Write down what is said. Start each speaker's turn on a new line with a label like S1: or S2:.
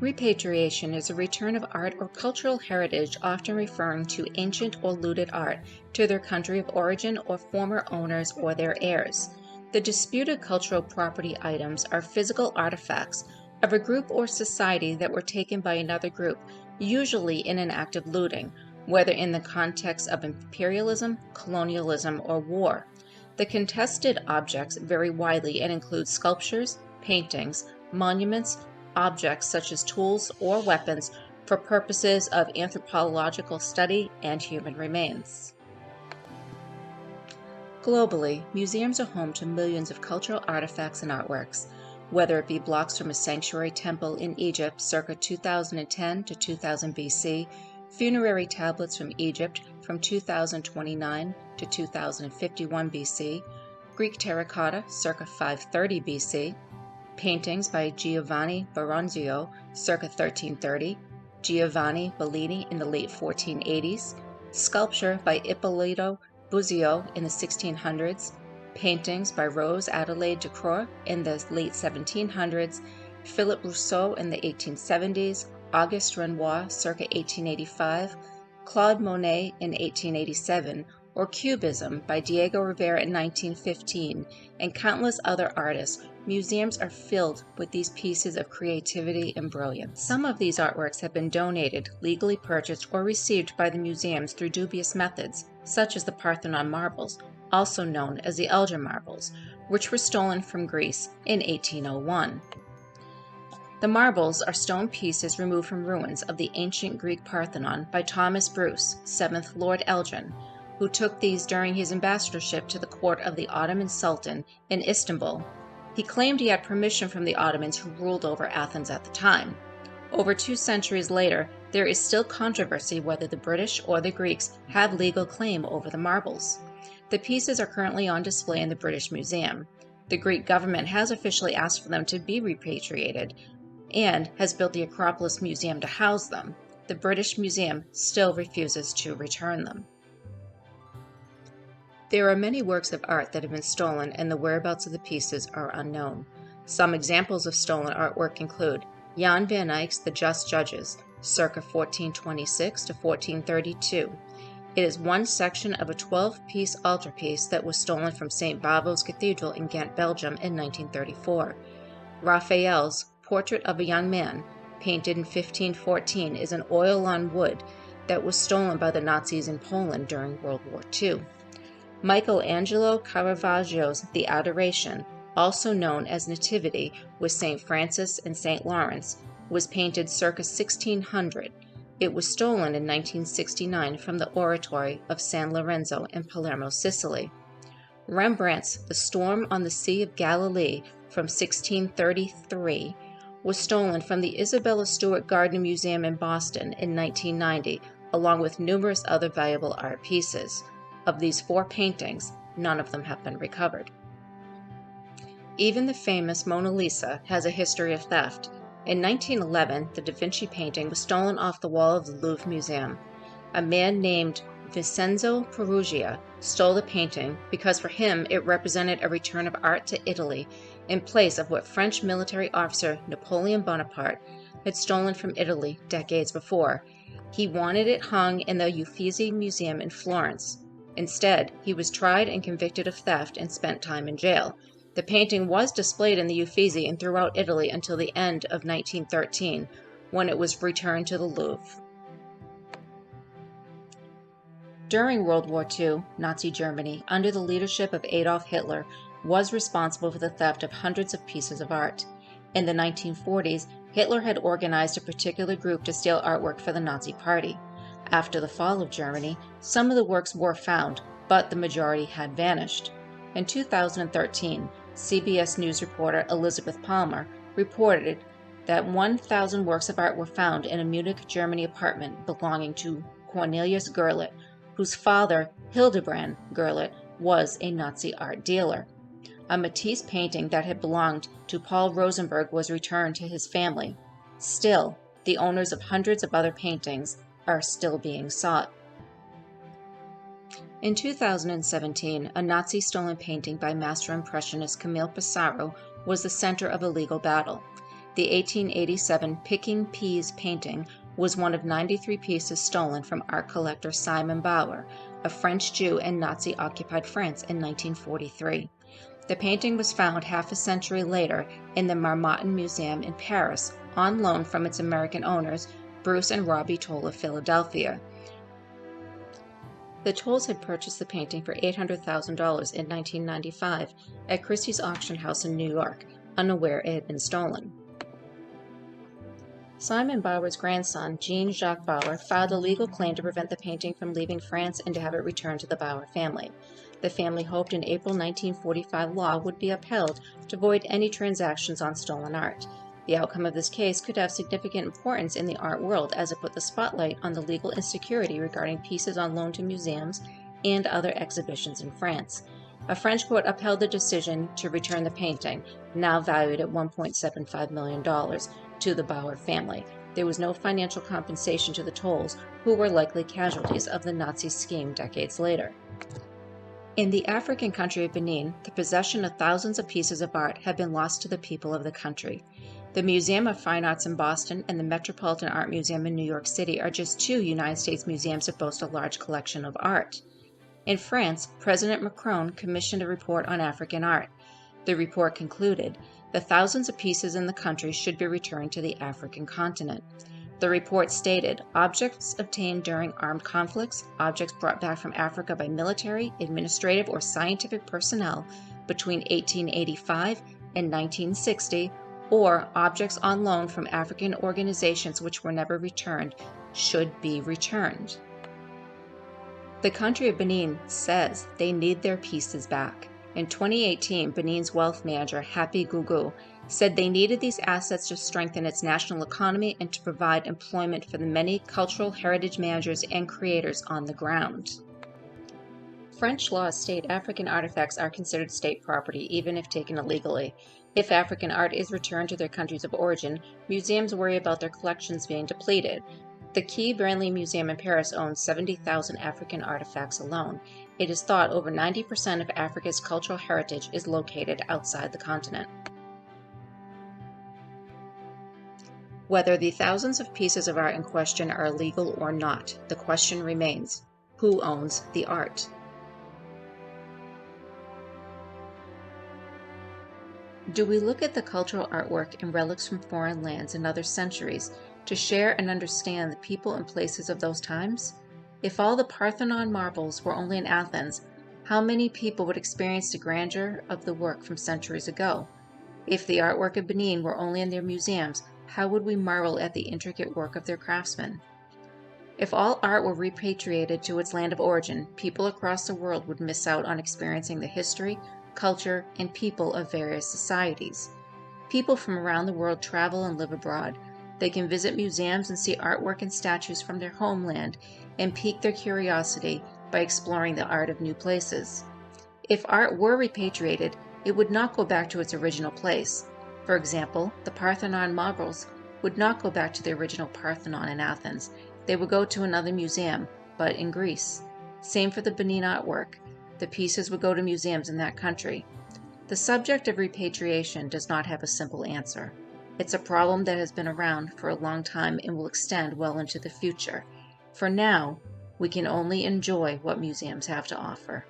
S1: Repatriation is a return of art or cultural heritage, often referring to ancient or looted art to their country of origin or former owners or their heirs. The disputed cultural property items are physical artifacts of a group or society that were taken by another group, usually in an act of looting, whether in the context of imperialism, colonialism, or war. The contested objects vary widely and include sculptures, paintings, monuments, objects such as tools or weapons for purposes of anthropological study and human remains. Globally, museums are home to millions of cultural artifacts and artworks, whether it be blocks from a sanctuary temple in Egypt circa 2010 to 2000 BC, funerary tablets from Egypt from 2029 to 2051 BC, Greek terracotta circa 530 BC, paintings by Giovanni Baronzio circa 1330, Giovanni Bellini in the late 1480s, sculpture by Ippolito Buzio in the 1600s, paintings by Rose Adelaide de Croix in the late 1700s, Philippe Rousseau in the 1870s, Auguste Renoir circa 1885, Claude Monet in 1887, or Cubism by Diego Rivera in 1915, and countless other artists, museums are filled with these pieces of creativity and brilliance. Some of these artworks have been donated, legally purchased, or received by the museums through dubious methods, such as the Parthenon marbles, also known as the Elgin marbles, which were stolen from Greece in 1801. The marbles are stone pieces removed from ruins of the ancient Greek Parthenon by Thomas Bruce, 7th Lord Elgin, who took these during his ambassadorship to the court of the Ottoman Sultan in Istanbul. He claimed he had permission from the Ottomans who ruled over Athens at the time. Over 2 centuries later, there is still controversy whether the British or the Greeks have legal claim over the marbles. The pieces are currently on display in the British Museum. The Greek government has officially asked for them to be repatriated and has built the Acropolis Museum to house them. The British Museum still refuses to return them. There are many works of art that have been stolen, and the whereabouts of the pieces are unknown. Some examples of stolen artwork include Jan van Eyck's The Just Judges, circa 1426 to 1432. It is one section of a 12-piece altarpiece that was stolen from St. Bavo's Cathedral in Ghent, Belgium in 1934. Raphael's Portrait of a Young Man, painted in 1514, is an oil on wood that was stolen by the Nazis in Poland during World War II. Michelangelo Caravaggio's The Adoration, also known as Nativity with St. Francis and St. Lawrence, was painted circa 1600. It was stolen in 1969 from the Oratory of San Lorenzo in Palermo, Sicily. Rembrandt's The Storm on the Sea of Galilee from 1633 was stolen from the Isabella Stewart Gardner Museum in Boston in 1990, along with numerous other valuable art pieces. Of these 4 paintings, none of them have been recovered. Even the famous Mona Lisa has a history of theft. In 1911, the Da Vinci painting was stolen off the wall of the Louvre Museum. A man named Vincenzo Peruggia stole the painting because for him it represented a return of art to Italy in place of what French military officer Napoleon Bonaparte had stolen from Italy decades before. He wanted it hung in the Uffizi Museum in Florence. Instead, he was tried and convicted of theft and spent time in jail. The painting was displayed in the Uffizi and throughout Italy until the end of 1913, when it was returned to the Louvre. During World War II, Nazi Germany, under the leadership of Adolf Hitler, was responsible for the theft of hundreds of pieces of art. In the 1940s, Hitler had organized a particular group to steal artwork for the Nazi Party. After the fall of Germany, some of the works were found, but the majority had vanished. In 2013, CBS News reporter Elizabeth Palmer reported that 1,000 works of art were found in a Munich, Germany apartment belonging to Cornelius Gurlitt, whose father, Hildebrand Gurlitt, was a Nazi art dealer. A Matisse painting that had belonged to Paul Rosenberg was returned to his family. Still, the owners of hundreds of other paintings are still being sought. In 2017, a Nazi stolen painting by master impressionist Camille Pissarro was the center of a legal battle. The 1887 Picking Peas painting was one of 93 pieces stolen from art collector Simon Bauer, a French Jew in Nazi-occupied France in 1943. The painting was found half a century later in the Marmottan Museum in Paris, on loan from its American owners, Bruce and Robbie Toll of Philadelphia. The Tolls had purchased the painting for $800,000 in 1995 at Christie's auction house in New York, unaware it had been stolen. Simon Bauer's grandson, Jean-Jacques Bauer, filed a legal claim to prevent the painting from leaving France and to have it returned to the Bauer family. The family hoped an April 1945 law would be upheld to avoid any transactions on stolen art. The outcome of this case could have significant importance in the art world, as it put the spotlight on the legal insecurity regarding pieces on loan to museums and other exhibitions in France. A French court upheld the decision to return the painting, now valued at $1.75 million, to the Bauer family. There was no financial compensation to the Tolls, who were likely casualties of the Nazi scheme decades later. In the African country of Benin, the possession of thousands of pieces of art had been lost to the people of the country. The Museum of Fine Arts in Boston and the Metropolitan Art Museum in New York City are just two United States museums that boast a large collection of art. In France, President Macron commissioned a report on African art. The report concluded, the thousands of pieces in the country should be returned to the African continent. The report stated, objects obtained during armed conflicts, objects brought back from Africa by military, administrative, or scientific personnel between 1885 and 1960, or objects on loan from African organizations which were never returned, should be returned. The country of Benin says they need their pieces back. In 2018, Benin's wealth manager, Happy Gougou, said they needed these assets to strengthen its national economy and to provide employment for the many cultural heritage managers and creators on the ground. French laws state African artifacts are considered state property even if taken illegally. If African art is returned to their countries of origin, museums worry about their collections being depleted. The Quai Branly Museum in Paris owns 70,000 African artifacts alone. It is thought over 90% of Africa's cultural heritage is located outside the continent. Whether the thousands of pieces of art in question are illegal or not, the question remains, who owns the art? Do we look at the cultural artwork and relics from foreign lands and other centuries to share and understand the people and places of those times? If all the Parthenon marbles were only in Athens, how many people would experience the grandeur of the work from centuries ago? If the artwork of Benin were only in their museums, how would we marvel at the intricate work of their craftsmen? If all art were repatriated to its land of origin, people across the world would miss out on experiencing the history, culture, and people of various societies. People from around the world travel and live abroad. They can visit museums and see artwork and statues from their homeland and pique their curiosity by exploring the art of new places. If art were repatriated, it would not go back to its original place. For example, the Parthenon marbles would not go back to the original Parthenon in Athens. They would go to another museum, but in Greece. Same for the Benin artwork. The pieces would go to museums in that country. The subject of repatriation does not have a simple answer. It's a problem that has been around for a long time and will extend well into the future. For now, we can only enjoy what museums have to offer.